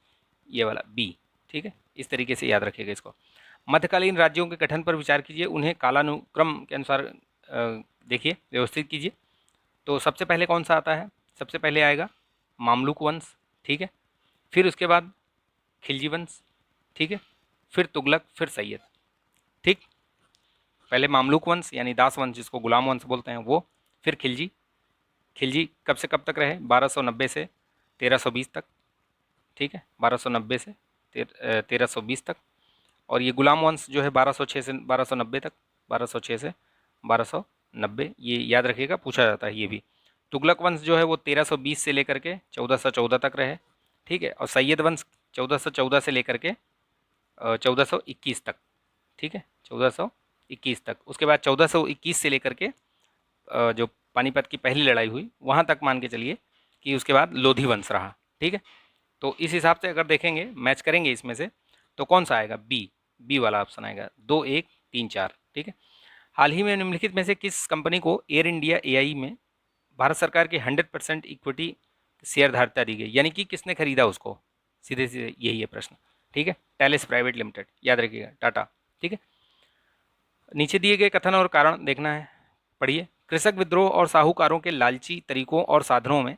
ये वाला बी। ठीक है, इस तरीके से याद रखिएगा इसको। मध्यकालीन राज्यों के गठन पर विचार कीजिए, उन्हें कालानुक्रम के अनुसार देखिए व्यवस्थित कीजिए। तो सबसे पहले कौन सा आता है? सबसे पहले आएगा मामलुक वंश। ठीक है, फिर उसके बाद खिलजी वंश। ठीक है, फिर तुगलक, फिर सैयद। ठीक। पहले मामलुक वंश यानी दास वंश जिसको गुलाम वंश बोलते हैं वो, फिर खिलजी। खिलजी कब से कब तक रहे? 1290 से 1320 तक, ठीक है, 1290 से 1320 तक। और ये गुलाम वंश जो है 1206 से 1290 तक, 1206 से 1290, ये याद रखिएगा, पूछा जाता है ये भी। तुगलक वंश जो है वो 1320 से लेकर के 1414 तक रहे, ठीक है। और सैयद वंश 1414 से लेकर के 1421 तक, ठीक है, 1421 तक। उसके बाद 1421 से लेकर के जो पानीपत की पहली लड़ाई हुई वहाँ तक मान के चलिए कि उसके बाद लोधी वंश रहा, ठीक है। तो इस हिसाब से अगर देखेंगे, मैच करेंगे इसमें से, तो कौन सा आएगा? बी, बी वाला ऑप्शन आएगा, 2, 1, 3, 4, ठीक है। हाल ही में निम्नलिखित में से किस कंपनी को एयर इंडिया एआई में भारत सरकार की 100% इक्विटी शेयर धारिता दी गई, यानी कि किसने खरीदा उसको? सीधे सीधे यही है प्रश्न, ठीक है। टैलिस प्राइवेट लिमिटेड, याद रखिएगा, टाटा, ठीक है। नीचे दिए गए कथन और कारण देखना है, पढ़िए। कृषक विद्रोह और साहूकारों के लालची तरीकों और साधनों में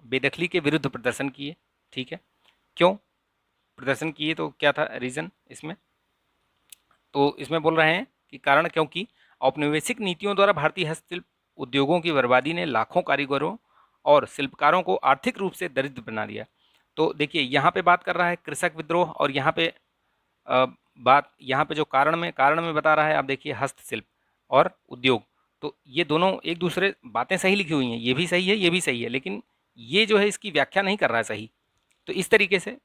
बेदखली के विरुद्ध प्रदर्शन किए, ठीक है। क्यों प्रदर्शन किए, तो क्या था रीज़न इसमें? तो इसमें बोल रहे हैं कि कारण, क्योंकि औपनिवेशिक नीतियों द्वारा भारतीय हस्तशिल्प उद्योगों की बर्बादी ने लाखों कारीगरों और शिल्पकारों को आर्थिक रूप से दरिद्र बना दिया। तो देखिए यहाँ पे बात कर रहा है कृषक विद्रोह, और यहाँ पे बात, यहाँ पे जो कारण में बता रहा है, आप देखिए हस्तशिल्प और उद्योग, तो ये दोनों एक दूसरे, बातें सही लिखी हुई हैं, ये भी सही है, ये भी सही है, लेकिन ये जो है इसकी व्याख्या नहीं कर रहा है सही। तो इस तरीके से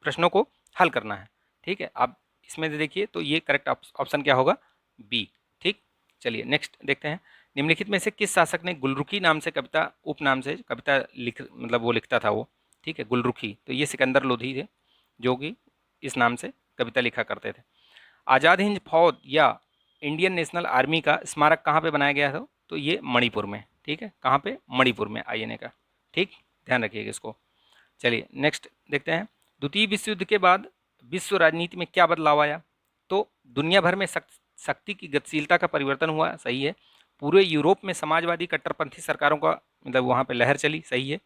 प्रश्नों को हल करना है, ठीक है। आप इसमें से देखिए, तो ये करेक्ट ऑप्शन क्या होगा? बी, ठीक। चलिए नेक्स्ट देखते हैं। निम्नलिखित में से किस शासक ने गुलरुखी नाम से कविता, उपनाम से कविता मतलब वो लिखता था वो, ठीक है, गुलरुखी। तो ये सिकंदर लोधी थे जो कि इस नाम से कविता लिखा करते थे। आज़ाद हिंद फौज या इंडियन नेशनल आर्मी का स्मारक कहाँ पे बनाया गया था? तो ये मणिपुर में, ठीक है। कहाँ पे? मणिपुर में, आईएनए का, ठीक, ध्यान रखिएगा इसको। चलिए नेक्स्ट देखते हैं। द्वितीय विश्व युद्ध के बाद विश्व राजनीति में क्या बदलाव आया? तो दुनिया भर में शक्ति की गतिशीलता का परिवर्तन हुआ, सही है। पूरे यूरोप में समाजवादी कट्टरपंथी सरकारों का मतलब वहाँ पे लहर चली, सही है।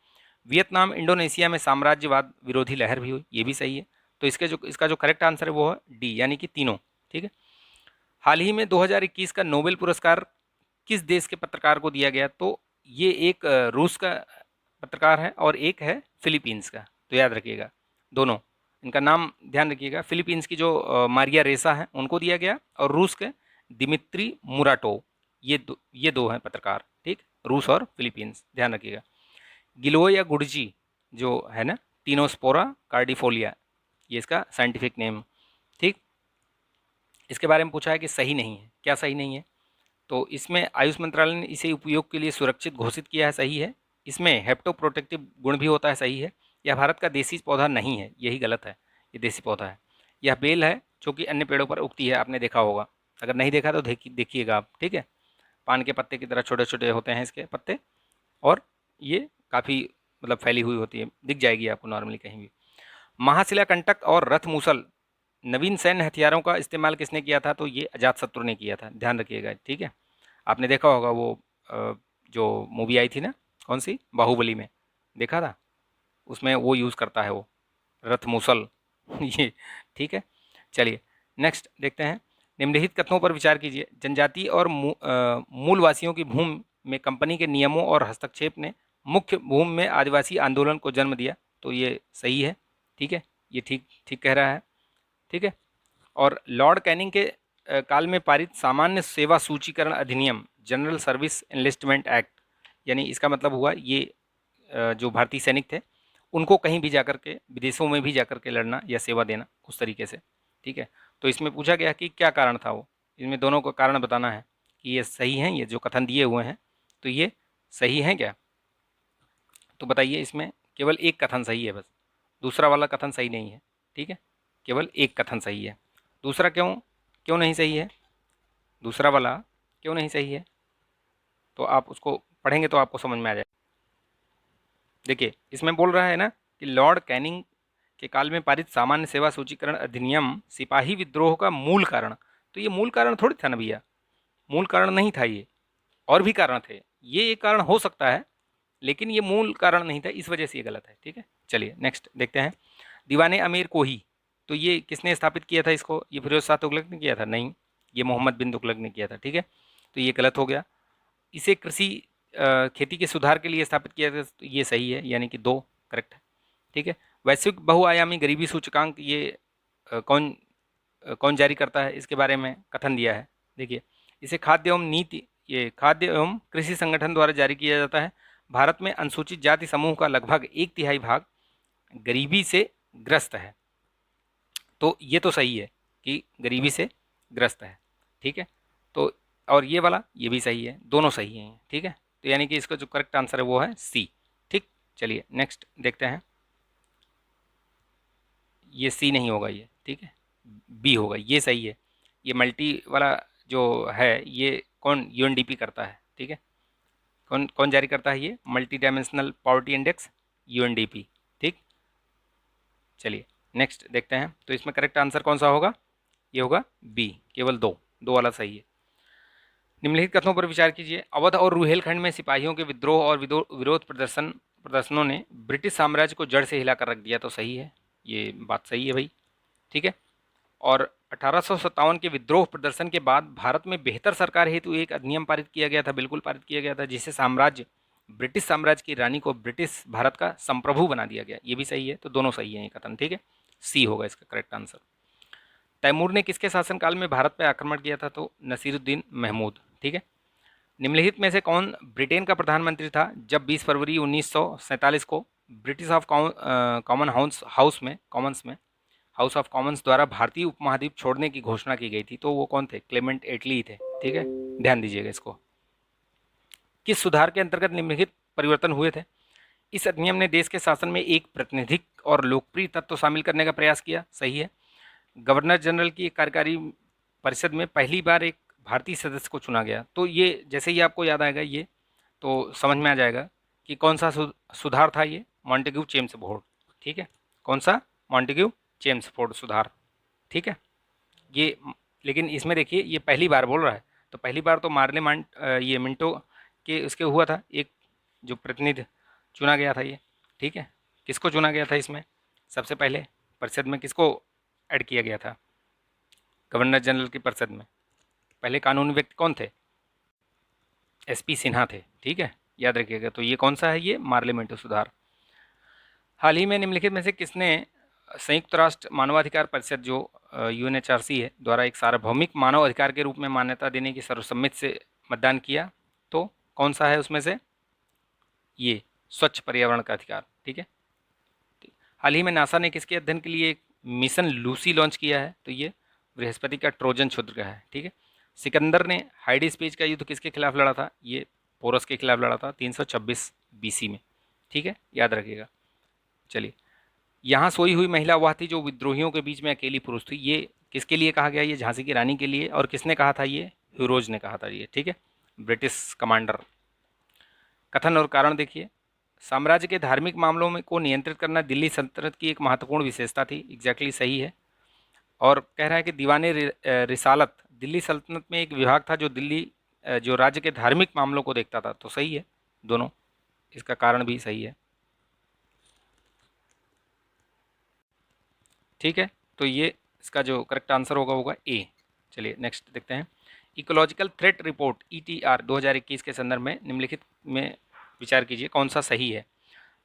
वियतनाम इंडोनेशिया में साम्राज्यवाद विरोधी लहर भी हुई, ये भी सही है। तो इसका जो करेक्ट आंसर है वो है डी, यानी कि तीनों, ठीक है। हाल ही में 2021 का नोबेल पुरस्कार किस देश के पत्रकार को दिया गया? तो ये एक रूस का पत्रकार है और एक है फिलीपींस का, तो याद रखिएगा दोनों, इनका नाम ध्यान रखिएगा। फिलीपींस की जो मारिया रेसा है उनको दिया गया, और रूस के दिमित्री मुराटोव, ये दो हैं पत्रकार, ठीक, रूस और फिलीपींस, ध्यान रखिएगा। गिलोय या गुडजी जो है ना, टीनोस्पोरा कार्डिफोलिया, ये इसका साइंटिफिक नेम, ठीक। इसके बारे में पूछा है कि सही नहीं है, क्या सही नहीं है? तो इसमें आयुष मंत्रालय ने इसे उपयोग के लिए सुरक्षित घोषित किया है, सही है। इसमें हेप्टोप्रोटेक्टिव गुण भी होता है, सही है। यह भारत का देसी पौधा नहीं है, यही गलत है, ये देसी पौधा है। यह बेल है जो कि अन्य पेड़ों पर उगती है, आपने देखा होगा, अगर नहीं देखा तो देखिएगा आप, ठीक है। पान के पत्ते की तरह छोटे छोटे होते हैं इसके पत्ते, और ये काफ़ी मतलब फैली हुई होती है, दिख जाएगी आपको नॉर्मली कहीं भी। महाशिला कंटक और रथ मूसल नवीन सैन्य हथियारों का इस्तेमाल किसने किया था? तो ये अजातशत्रु ने किया था, ध्यान रखिएगा, ठीक है। आपने देखा होगा वो जो मूवी आई थी ना, कौन सी, बाहुबली में, देखा था, उसमें वो यूज़ करता है वो रथ मूसल ये, ठीक है। चलिए नेक्स्ट देखते हैं। निम्नलिखित कथनों पर विचार कीजिए। जनजाति और मूलवासियों की भूमि में कंपनी के नियमों और हस्तक्षेप ने मुख्य भूमि में आदिवासी आंदोलन को जन्म दिया, तो ये सही है, ठीक है, ये ठीक ठीक कह रहा है, ठीक है। और लॉर्ड कैनिंग के काल में पारित सामान्य सेवा सूचीकरण अधिनियम, जनरल सर्विस एनलिस्टमेंट एक्ट, यानी इसका मतलब हुआ ये जो भारतीय सैनिक थे उनको कहीं भी जाकर के, विदेशों में भी जाकर के लड़ना या सेवा देना, उस तरीके से, ठीक है। तो इसमें पूछा गया कि क्या कारण था वो, इसमें दोनों को कारण बताना है कि ये सही हैं, ये जो कथन दिए हुए हैं तो ये सही हैं क्या? तो बताइए, इसमें केवल एक कथन सही है बस, दूसरा वाला कथन सही नहीं है, ठीक है, केवल एक कथन सही है। दूसरा क्यों क्यों नहीं सही है? दूसरा वाला क्यों नहीं सही है? तो आप उसको पढ़ेंगे तो आपको समझ में आ जाए। देखिए इसमें बोल रहा है ना कि लॉर्ड कैनिंग के काल में पारित सामान्य सेवा सूचीकरण अधिनियम सिपाही विद्रोह का मूल कारण, तो ये मूल कारण थोड़ी था ना भैया, मूल कारण नहीं था ये, और भी कारण थे, ये एक कारण हो सकता है लेकिन ये मूल कारण नहीं था, इस वजह से ये गलत है, ठीक है। चलिए नेक्स्ट देखते हैं। दीवाने अमीर कोही, तो ये किसने स्थापित किया था इसको? ये फिरोज शाह तुगलक ने किया था? नहीं, ये मोहम्मद बिन तुगलक ने किया था, ठीक है। तो ये गलत हो गया। इसे कृषि खेती के सुधार के लिए स्थापित किया गया, तो ये सही है, यानी कि 2 करेक्ट है, ठीक है। वैश्विक बहुआयामी गरीबी सूचकांक ये कौन जारी करता है, इसके बारे में कथन दिया है। देखिए, इसे खाद्य एवं नीति ये खाद्य एवं कृषि संगठन द्वारा जारी किया जाता है। भारत में अनुसूचित जाति समूह का लगभग 1/3 भाग गरीबी से ग्रस्त है। तो ये तो सही है कि गरीबी से ग्रस्त है, ठीक है। तो और ये वाला ये भी सही है, दोनों सही हैं, ठीक है। तो यानी कि इसका जो करेक्ट आंसर है वो है सी, ठीक। चलिए नेक्स्ट देखते हैं। ये सी नहीं होगा ये, ठीक है, बी होगा, ये सही है। ये मल्टी वाला जो है ये कौन यूएनडीपी करता है, ठीक है। कौन कौन जारी करता है ये multi dimensional poverty index, UNDP, ठीक। चलिए नेक्स्ट देखते हैं। तो इसमें करेक्ट आंसर कौन सा होगा, ये होगा बी, केवल दो दो वाला सही है। निम्नलिखित कथनों पर विचार कीजिए। अवध और रुहेलखंड में सिपाहियों के विद्रोह और विरोध प्रदर्शनों ने ब्रिटिश साम्राज्य को जड़ से हिलाकर रख दिया, तो सही है, ये बात सही है भाई, ठीक है। और 1857 के विद्रोह प्रदर्शन के बाद भारत में बेहतर सरकार हेतु एक अधिनियम पारित किया गया था, बिल्कुल पारित किया गया था, जिसे ब्रिटिश साम्राज्य की रानी को ब्रिटिश भारत का संप्रभु बना दिया गया, ये भी सही है। तो दोनों सही है ये कथन, ठीक है। सी होगा इसका करेक्ट आंसर। तैमूर ने किसके शासनकाल में भारत पर आक्रमण किया था, तो नसीरुद्दीन महमूद, ठीक है। निम्नलिखित में से कौन ब्रिटेन का प्रधानमंत्री था जब 20 फरवरी 1947 को British of common house of Commons द्वारा भारतीय उपमहाद्वीप छोड़ने की घोषणा की गई थी, तो वो कौन थे, क्लेमेंट एटली थे, ठीक है। ध्यान दीजिएगा इसको। किस सुधार के अंतर्गत निम्नलिखित परिवर्तन हुए थे। इस अधिनियम ने देश के शासन में एक प्रातिनिधिक और लोकप्रिय तत्व शामिल करने का प्रयास किया, सही है। गवर्नर जनरल की कार्यकारी परिषद में पहली बार एक भारतीय सदस्य को चुना गया, तो ये जैसे ही आपको याद आएगा ये तो समझ में आ जाएगा कि कौन सा सुधार था, ये मॉन्टेग्यू चेम्सफोर्ड, ठीक है। कौन सा, मॉन्टेग्यू चेम्सफोर्ड सुधार, ठीक है। ये लेकिन इसमें देखिए ये पहली बार बोल रहा है, तो पहली बार तो ये मिंटो के उसके हुआ था, एक जो प्रतिनिधि चुना गया था ये, ठीक है। किसको चुना गया था इसमें, सबसे पहले परिषद में किसको ऐड किया गया था, गवर्नर जनरल की परिषद में पहले कानूनी व्यक्ति कौन थे, एसपी सिन्हा थे, ठीक है, याद रखिएगा। तो ये कौन सा है, ये मार्ले मिंटो सुधार। हाल ही में निम्नलिखित में से किसने संयुक्त राष्ट्र मानवाधिकार परिषद जो यूएनएचआरसी है द्वारा एक सार्वभौमिक मानव अधिकार के रूप में मान्यता देने की सर्वसम्मत से मतदान किया, तो कौन सा है उसमें से, ये स्वच्छ पर्यावरण का अधिकार, ठीक है। हाल ही में नासा ने किसके अध्ययन के लिए एक मिशन लूसी लॉन्च किया है, तो ये बृहस्पति का ट्रोजन क्षुद्र का है, ठीक है। सिकंदर ने हाइडी स्पेस का युद्ध किसके खिलाफ लड़ा था, ये पोरस के खिलाफ लड़ा था 326 बीसी में, ठीक है, याद रखिएगा। चलिए, यहाँ सोई हुई महिला वह थी जो विद्रोहियों के बीच में अकेली पुरुष थी, ये किसके लिए कहा गया, ये झांसी की रानी के लिए। और किसने कहा था, ये ह्यूरोज ने कहा था ये, ठीक है, ब्रिटिश कमांडर। कथन और कारण देखिए। साम्राज्य के धार्मिक मामलों में को नियंत्रित करना दिल्ली सल्तनत की एक महत्वपूर्ण विशेषता थी, एग्जैक्टली सही है। और कह रहा है कि दीवाने रिसालत दिल्ली सल्तनत में एक विभाग था जो राज्य के धार्मिक मामलों को देखता था, तो सही है दोनों, इसका कारण भी सही है, ठीक है। तो ये इसका जो करेक्ट आंसर होगा ए। चलिए नेक्स्ट देखते हैं। इकोलॉजिकल थ्रेट रिपोर्ट ईटीआर 2021 के संदर्भ में निम्नलिखित में विचार कीजिए कौन सा सही है।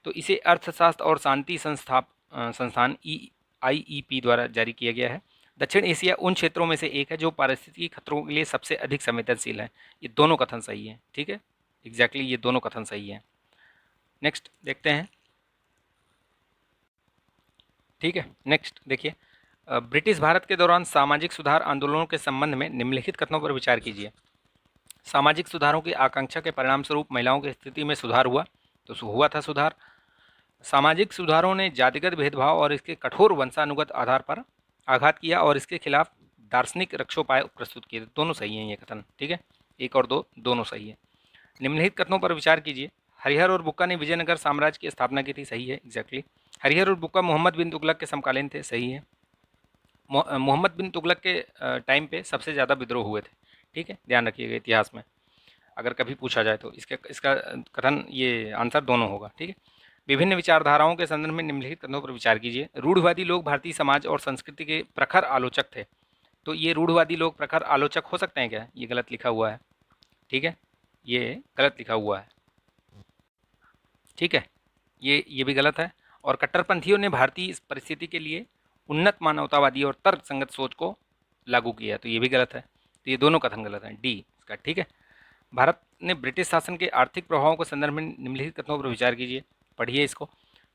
तो इसे अर्थशास्त्र और शांति संस्थान IEP द्वारा जारी किया गया है। दक्षिण एशिया उन क्षेत्रों में से एक है जो पारिस्थितिकी खतरों के लिए सबसे अधिक संवेदनशील है, ये दोनों कथन सही हैं, ठीक है, एग्जैक्टली ये दोनों कथन सही हैं। नेक्स्ट देखते हैं, ठीक है। नेक्स्ट देखिए, ब्रिटिश भारत के दौरान सामाजिक सुधार आंदोलनों के संबंध में निम्नलिखित कथनों पर विचार कीजिए। सामाजिक सुधारों की आकांक्षा के परिणाम स्वरूप महिलाओं की स्थिति में सुधार हुआ, तो हुआ था सुधार। सामाजिक सुधारों ने जातिगत भेदभाव और इसके कठोर वंशानुगत आधार पर आघात किया और इसके खिलाफ दार्शनिक रक्षोपाय प्रस्तुत किए, दोनों सही हैं ये कथन, ठीक है, 1 और 2 दोनों सही है। निम्नलिखित कथनों पर विचार कीजिए। हरिहर और बुक्का ने विजयनगर साम्राज्य की स्थापना की थी, सही है, एग्जैक्टली। हरिहर और बुक्का मोहम्मद बिन तुगलक के समकालीन थे, सही है। मोहम्मद बिन तुगलक के टाइम पे सबसे ज़्यादा विद्रोह हुए थे, ठीक है, ध्यान रखिएगा इतिहास में अगर कभी पूछा जाए तो इसका कथन ये आंसर दोनों होगा, ठीक है। विभिन्न विचारधाराओं के संदर्भ में निम्नलिखित कथनों पर विचार कीजिए। रूढ़िवादी लोग भारतीय समाज और संस्कृति के प्रखर आलोचक थे, तो ये रूढ़वादी लोग प्रखर आलोचक हो सकते हैं क्या? ये गलत लिखा हुआ है, ठीक है, ये गलत लिखा हुआ है, ठीक है, ये भी गलत है। और कट्टरपंथियों ने भारतीय इस परिस्थिति के लिए उन्नत मानवतावादी और तर्क संगत सोच को लागू किया, तो ये भी गलत है। तो ये दोनों कथन गलत हैं, डी इसका, ठीक है। भारत ने ब्रिटिश शासन के आर्थिक प्रभावों के संदर्भ में निम्नलिखित कथनों पर विचार कीजिए, पढ़िए इसको।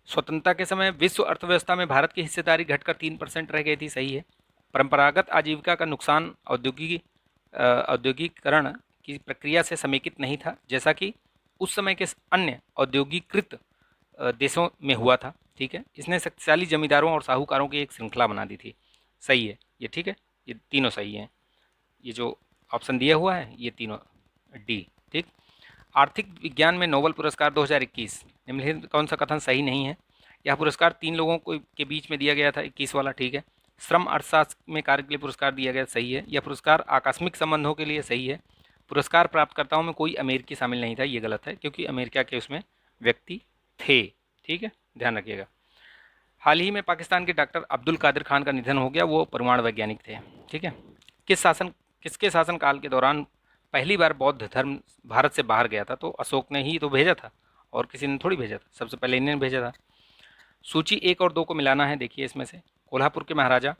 स्वतंत्रता के समय विश्व अर्थव्यवस्था में भारत की हिस्सेदारी घटकर 3% रह गई थी, सही है। परंपरागत आजीविका का नुकसान औद्योगिकीकरण की प्रक्रिया से समेकित नहीं था, जैसा कि उस समय के अन्य औद्योगिकृत देशों में हुआ था, ठीक है। इसने शक्तिशाली जमींदारों और साहूकारों की एक श्रृंखला बना दी थी, सही है ये, ठीक है, ये तीनों सही हैं। ये जो ऑप्शन दिया हुआ है ये तीनों, डी, ठीक। आर्थिक विज्ञान में नोबेल पुरस्कार 2021 निम्नलिखित कौन सा कथन सही नहीं है? यह पुरस्कार 3 लोगों को के बीच में दिया गया था, 21 वाला, ठीक है। श्रम अर्थशास्त्र में कार्य के लिए पुरस्कार दिया गया, सही है। यह पुरस्कार आकस्मिक संबंधों के लिए, सही है। पुरस्कार प्राप्तकर्ताओं में कोई अमेरिकी शामिल नहीं था, ये गलत है, क्योंकि अमेरिका के उसमें व्यक्ति थे, ठीक है, ध्यान रखिएगा। हाल ही में पाकिस्तान के डॉक्टर अब्दुल कादिर खान का निधन हो गया, वो परमाणु वैज्ञानिक थे, ठीक है। किसके शासन काल के दौरान पहली बार बौद्ध धर्म भारत से बाहर गया था? तो अशोक ने ही तो भेजा था, और किसी ने थोड़ी भेजा था, सबसे पहले इन्होंने भेजा था। सूची 1 और 2 को मिलाना है, देखिए इसमें से कोल्हापुर के महाराजा,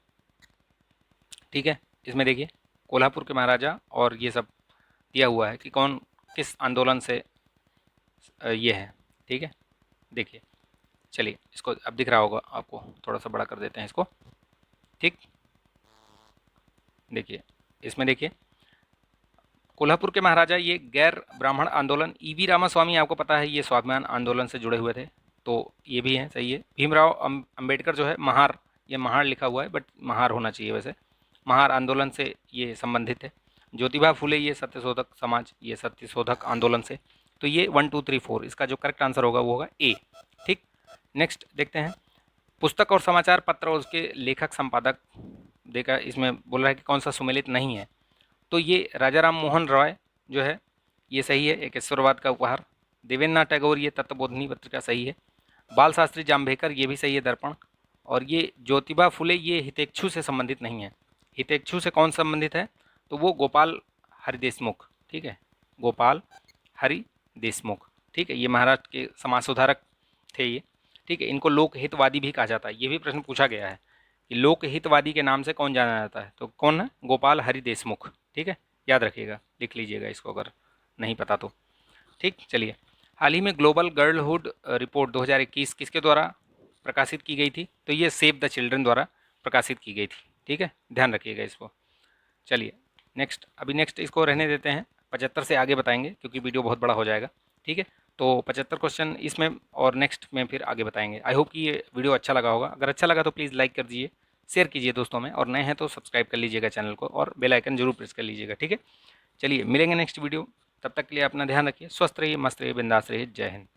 ठीक है, इसमें देखिए कोल्हापुर के महाराजा और ये सब दिया हुआ है कि कौन किस आंदोलन से ये है, ठीक है। देखिए, चलिए इसको अब दिख रहा होगा आपको, थोड़ा सा बड़ा कर देते हैं इसको, ठीक। देखिए इसमें देखिए कोल्हापुर के महाराजा, ये गैर ब्राह्मण आंदोलन, ईवी रामास्वामी आपको पता है ये स्वाभिमान आंदोलन से जुड़े हुए थे, तो ये भी है, सही है। भीमराव अंबेडकर जो है महार, ये महार लिखा हुआ है बट महार होना चाहिए वैसे, महार आंदोलन से ये संबंधित है। ज्योतिबा फुले ये सत्यशोधक समाज, ये सत्यशोधक आंदोलन से। तो ये 1 2 3 4 इसका जो करेक्ट आंसर होगा वो होगा ए, ठीक। नेक्स्ट देखते हैं, पुस्तक और समाचार पत्र और उसके लेखक संपादक देखा, इसमें बोल रहा है कि कौन सा सुमेलित नहीं है, तो ये राजा राम मोहन रॉय जो है ये सही है, एक ईश्वरवाद का उपहार। देवेंद्रनाथ टैगोर ये तत्वबोधिनी पत्रिका, सही है। बाल शास्त्री जाम्भेकर ये भी सही है, दर्पण। और ये ज्योतिबा फुले ये हितेक्षु से संबंधित नहीं है। हितेक्षु से कौन संबंधित है? तो वो गोपाल हरि देशमुख, ठीक है, गोपाल हरि देशमुख, ठीक है, ये महाराष्ट्र के समाज सुधारक थे ये, ठीक है। इनको लोक हितवादी भी कहा जाता है, ये भी प्रश्न पूछा गया है कि लोक हितवादी के नाम से कौन जाना जाता है, तो कौन है? गोपाल हरि देशमुख, ठीक है, याद रखिएगा, लिख लीजिएगा इसको अगर नहीं पता तो, ठीक। चलिए, हाल ही में ग्लोबल गर्लहुड रिपोर्ट 2021 किसके द्वारा प्रकाशित की गई थी? तो ये सेव द चिल्ड्रन द्वारा प्रकाशित की गई थी, ठीक है, ध्यान रखिएगा इसको। चलिए नेक्स्ट, अभी नेक्स्ट इसको रहने देते हैं, 75 से आगे बताएंगे क्योंकि वीडियो बहुत बड़ा हो जाएगा, ठीक है। तो 75 क्वेश्चन इसमें और नेक्स्ट में फिर आगे बताएंगे। आई होप कि ये वीडियो अच्छा लगा होगा, अगर अच्छा लगा तो प्लीज़ लाइक कर दीजिए, शेयर कीजिए दोस्तों में, और नए हैं तो सब्सक्राइब कर लीजिएगा चैनल को, और बेल आइकन जरूर प्रेस कर लीजिएगा, ठीक है। चलिए मिलेंगे नेक्स्ट वीडियो, तब तक के लिए अपना ध्यान रखिए, स्वस्थ रहिए, मस्त रहिए, बिंदास रहिए, जय हिंद।